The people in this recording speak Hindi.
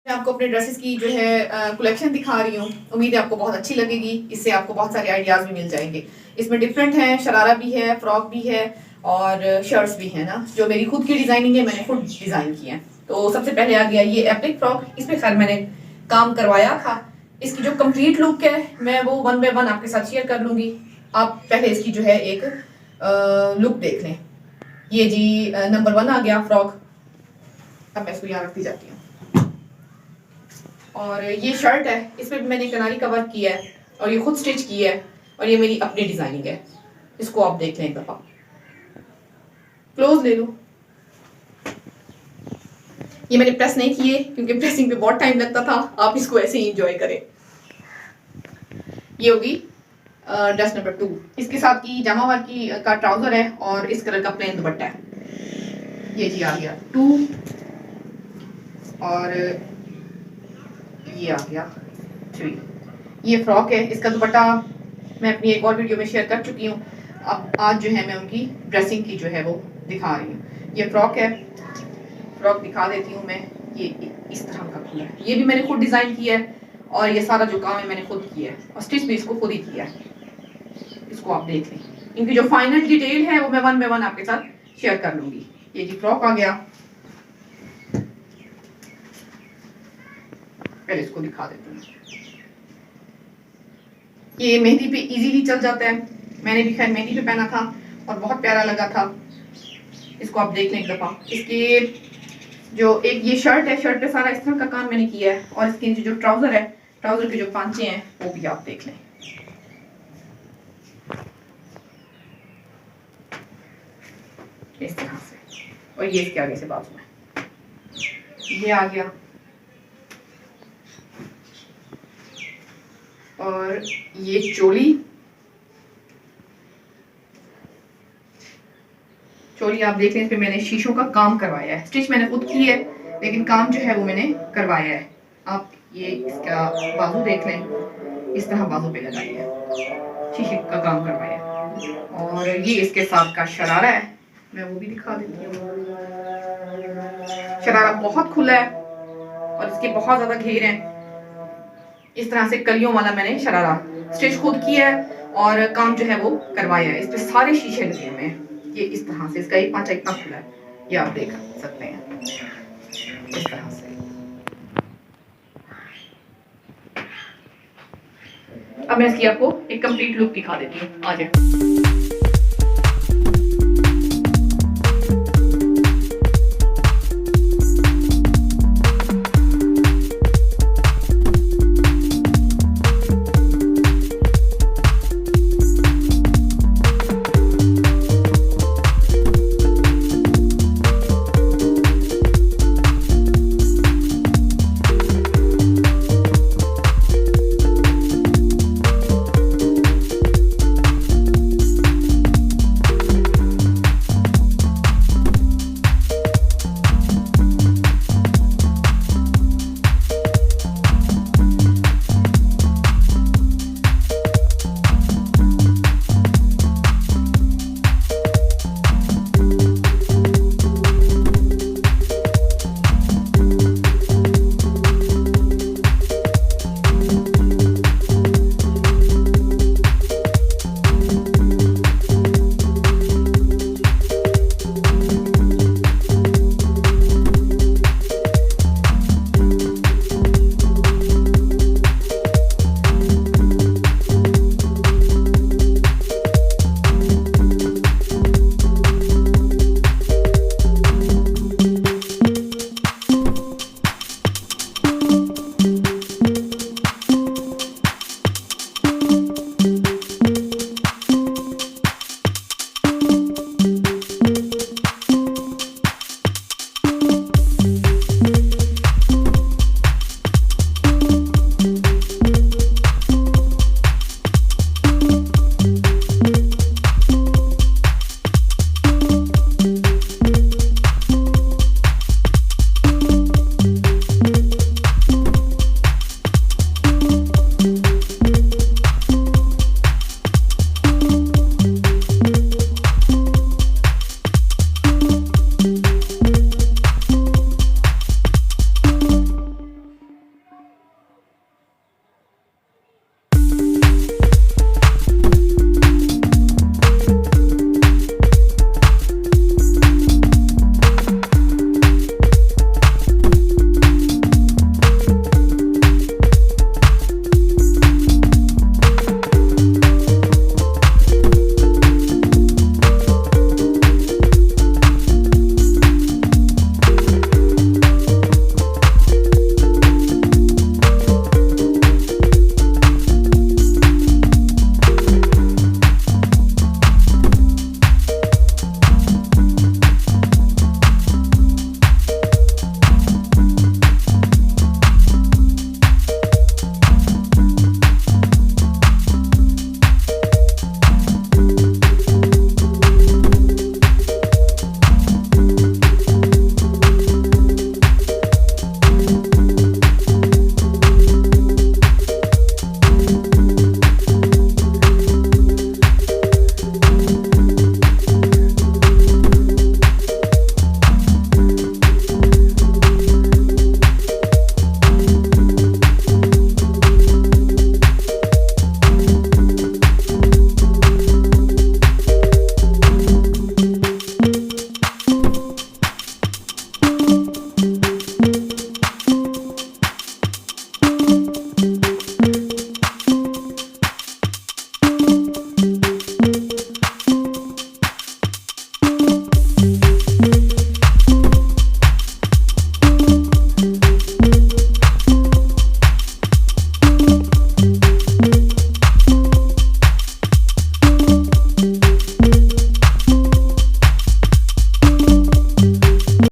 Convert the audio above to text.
मैं आपको अपने ड्रेसेस की जो है कलेक्शन दिखा रही हूँ। उम्मीद है आपको बहुत अच्छी लगेगी। इससे आपको बहुत सारे आइडियाज़ भी मिल जाएंगे। इसमें डिफरेंट है, शरारा भी है, फ्रॉक भी है और शर्ट्स भी है ना, जो मेरी खुद की डिज़ाइनिंग है, मैंने खुद डिज़ाइन की है। तो सबसे पहले आ गया ये एप्लिक फ्रॉक। इस पर खैर मैंने काम करवाया था। इसकी जो कंप्लीट लुक है मैं वो 1 बाय 1 आपके साथ शेयर कर लूँगी। आप पहले इसकी जो है एक लुक देख लें। ये जी नंबर 1 आ गया फ्रॉक। अब मैं इसको यहाँ रखती जाती हूँ। और ये शर्ट है, इस पर मैंने कनारी का वर्क किया है और ये खुद स्टिच की है और ये मेरी अपनी डिजाइनिंग है। इसको आप देख लें एक दफा, क्लोज ले लो। ये मैंने प्रेस नहीं किए क्योंकि प्रेसिंग पे बहुत टाइम लगता था। आप इसको ऐसे ही एंजॉय करें। ये होगी ड्रेस नंबर 2। इसके साथ की जामा वर्क की का ट्राउजर है और इस कलर का प्लेन दुपट्टा है। ये जी आ गया 2 और ये आ गया 3। ये फ्रॉक है, इसका दुपट्टा मैं अपनी एक और वीडियो में शेयर कर चुकी हूँ। अब आज जो है मैं उनकी ड्रेसिंग की जो है वो दिखा रही हूँ। ये फ्रॉक है, फ्रॉक दिखा देती हूँ मैं। ये इस तरह का खुला है, ये भी मैंने खुद डिज़ाइन किया है और ये सारा जो काम है मैंने खुद किया है और स्टिच भी इसको खुद ही किया है। इसको आप देख लें। इनकी जो फाइनल डिटेल है वो मैं 1 बाय 1 आपके साथ शेयर कर लूँगी। ये जी फ्रॉक आ गया, पहले इसको दिखा देती हूँ। ये मेहंदी पे इजीली चल जाता है। मैंने भी खैर मेहंदी पे पहना था और बहुत प्यारा लगा था। इसको आप देख लें एक दफ़ा। इसके जो एक ये शर्ट है, शर्ट पे सारा इस तरह का काम मैंने किया है और इसके नीचे जो ट्राउज़र है, ट्राउज़र के जो पांचे हैं वो भी आप देख लें। इस तरह से, और ये इसके आगे से बाजू में ये आ गया। और ये चोली आप देख लें। इस पे मैंने शीशों का काम करवाया है। स्टिच मैंने खुद की है लेकिन काम जो है वो मैंने करवाया है। आप ये इसका बाजू देख लें, इस तरह बाजू पे लगाई है, शीशे का काम करवाया है। और ये इसके साथ का शरारा है, मैं वो भी दिखा देती हूँ। शरारा बहुत खुला है और इसके बहुत ज्यादा घेर हैं। इस तरह से कलियों वाला मैंने शरारा स्टिच खुद किया है और काम जो है वो करवाया है। इस पे सारे शीशे लगे हुए हैं। ये इस तरह से, इसका एक पांचा इतना खुला है, ये आप देख सकते हैं इस तरह से। अब मैं इसकी आपको एक कंप्लीट लुक दिखा देती हूँ। आ जाए।